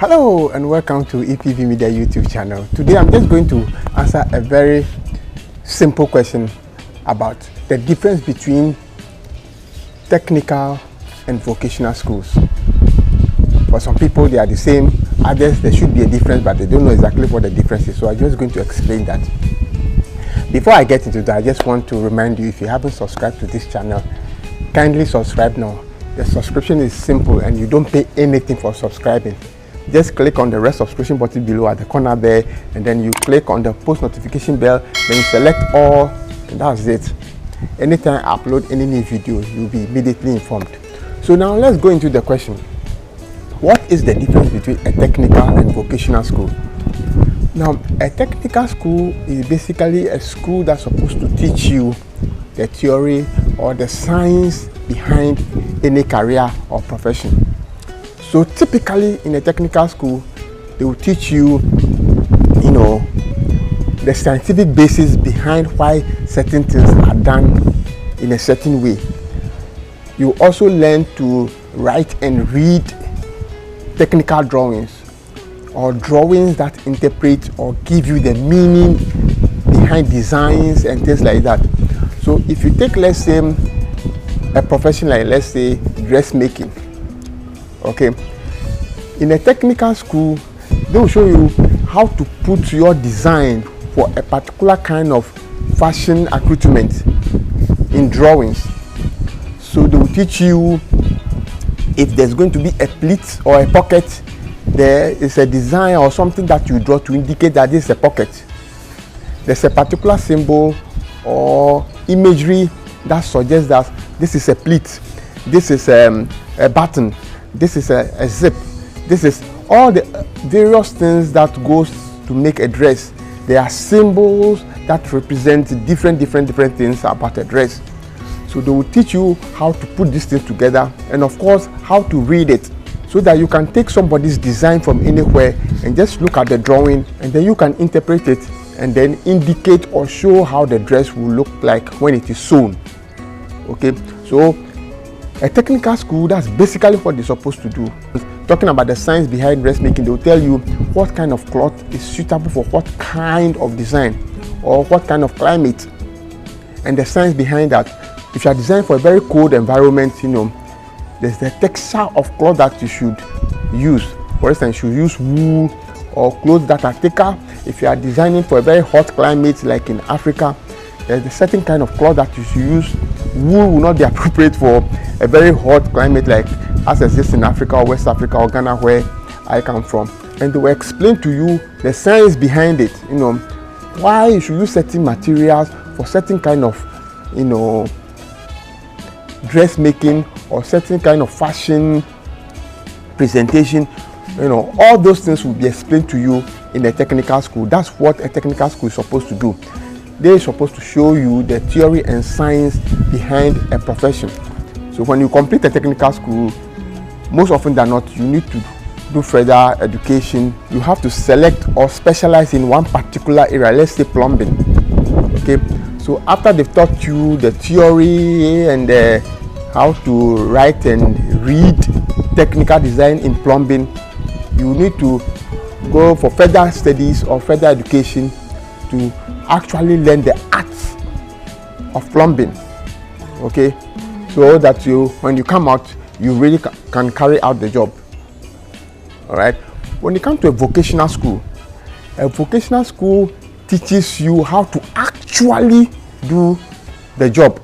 Hello and welcome to EPV Media YouTube channel. Today I'm just going to answer a very simple question about the difference between technical and vocational schools. For some people they are the same, others there should be a difference, but they don't know exactly what the difference is. So I'm just going to explain that. Before I get into that, I just want to remind you, if you haven't subscribed to this channel, kindly subscribe now. The subscription is simple and you don't pay anything for subscribing. Just click on the red subscription button below at the corner there, and then you click on the post notification bell, then you select all, and that's it. Anytime I upload any new video, you'll be immediately informed. So now let's go into the question. What is the difference between a technical and vocational school? Now, a technical school is basically a school that's supposed to teach you the theory or the science behind any career or profession. So typically in a technical school, they will teach you, the scientific basis behind why certain things are done in a certain way. You also learn to write and read technical drawings, or drawings that interpret or give you the meaning behind designs and things like that. So if you take, let's say, a profession like, let's say, dressmaking, okay, in a technical school they will show you how to put your design for a particular kind of fashion accoutrement in drawings. So they will teach you if there's going to be a pleat or a pocket, there is a design or something that you draw to indicate that this is a pocket. There's a particular symbol or imagery that suggests that this is a pleat, this is a button, this is a zip, this is all the various things that goes to make a dress. There are symbols that represent different things about a dress. So they will teach you how to put these things together, and of course how to read it, so that you can take somebody's design from anywhere and just look at the drawing, and then you can interpret it and then indicate or show how the dress will look like when it is sewn. Okay, so a technical school, that's basically what they're supposed to do. Talking about the science behind dressmaking, they will tell you what kind of cloth is suitable for what kind of design or what kind of climate, and the science behind that. If you are designed for a very cold environment, there's the texture of cloth that you should use. For instance, you should use wool or clothes that are thicker. If you are designing for a very hot climate like in Africa, there's a certain kind of cloth that you should use. Wool will not be appropriate for a very hot climate like as exists in Africa or West Africa or Ghana, where I come from. And they will explain to you the science behind it, why you should use certain materials for certain kind of, dressmaking or certain kind of fashion presentation. All those things will be explained to you in a technical school. That's what a technical school is supposed to do. They're supposed to show you the theory and science behind a profession. So when you complete a technical school, most often than not, you need to do further education. You have to select or specialize in one particular area, let's say plumbing. Okay, so after they've taught you the theory and how to write and read technical design in plumbing, you need to go for further studies or further education to actually learn the art of plumbing. Okay, so that when you come out, you really can carry out the job. All right. When you come to a vocational school teaches you how to actually do the job.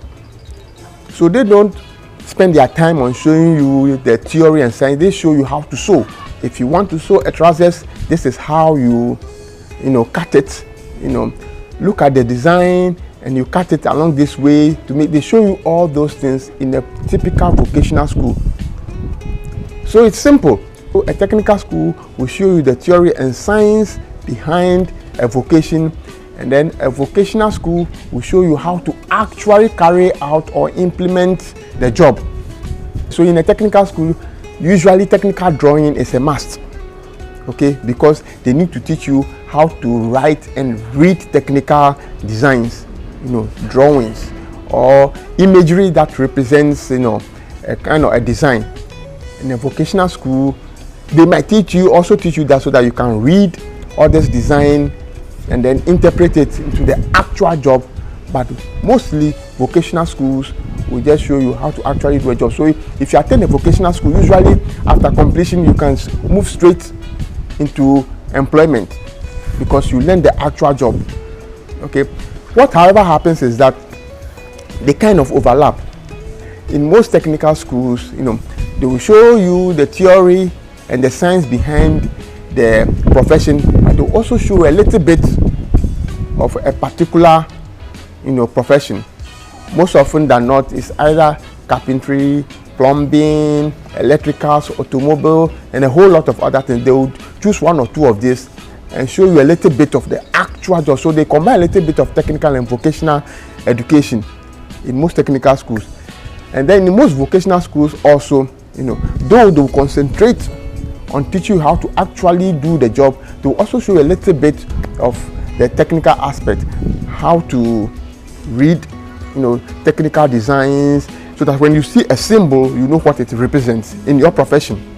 So they don't spend their time on showing you the theory and science. They show you how to sew. If you want to sew a trousers, this is how you cut it. Look at the design and you cut it along this way to make. They show you all those things in a typical vocational school. So it's simple. So a technical school will show you the theory and science behind a vocation, and then a vocational school will show you how to actually carry out or implement the job. So in a technical school, usually technical drawing is a must, okay, because they need to teach you how to write and read technical designs, drawings or imagery that represents, a kind of a design. In a vocational school, They might teach you that so that you can read others' design and then interpret it into the actual job. But mostly vocational schools will just show you how to actually do a job. So if you attend a vocational school, usually after completion you can move straight into employment because you learn the actual job. Okay. What however happens is that they kind of overlap. In most technical schools, they will show you the theory and the science behind the profession, but they will also show a little bit of a particular profession. Most often than not, it's either carpentry, plumbing, electricals, automobile, and a whole lot of other things. They would choose one or two of these and show you a little bit of the actual job. So they combine a little bit of technical and vocational education in most technical schools. And then in most vocational schools also, though they will concentrate on teaching you how to actually do the job, they will also show a little bit of the technical aspect, how to read technical designs, so that when you see a symbol, you know what it represents in your profession.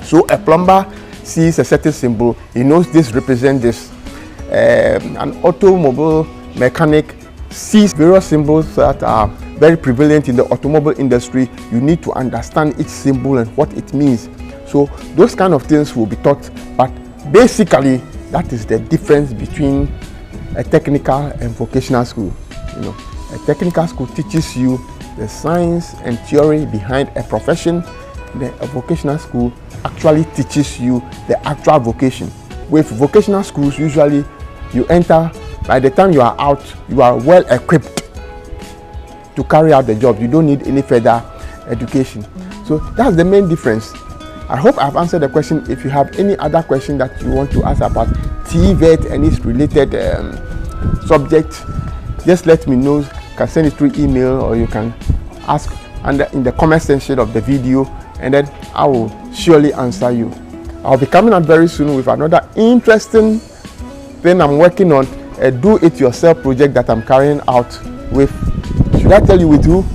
So a plumber sees a certain symbol, he knows this represents this. An automobile mechanic sees various symbols that are very prevalent in the automobile industry. You need to understand each symbol and what it means. So those kind of things will be taught, but basically that is the difference between a technical and vocational school. A technical school teaches you the science and theory behind a profession. A vocational school actually teaches you the actual vocation. With vocational schools, usually you enter, by the time you are out, you are well equipped to carry out the job. You don't need any further education. So that's the main difference. I hope I've answered the question. If you have any other question that you want to ask about TVET and its related subject, just let me know. You can send it through email, or you can ask in the comment section of the video, and then I will surely answer you. I'll be coming out very soon with another interesting thing I'm working on, a do-it-yourself project that I'm carrying out with. Should I tell you with who?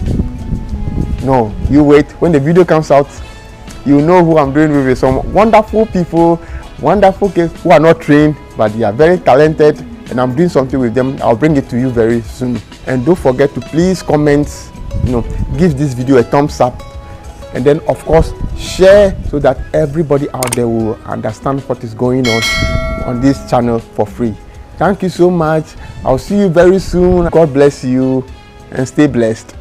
No, you wait. When the video comes out, you know who I'm doing with some wonderful people, wonderful kids who are not trained, but they are very talented, and I'm doing something with them. I'll bring it to you very soon. And don't forget to please comment, give this video a thumbs up, and then of course share so that everybody out there will understand what is going on this channel for free. Thank you so much. I'll see you very soon. God bless you and stay blessed.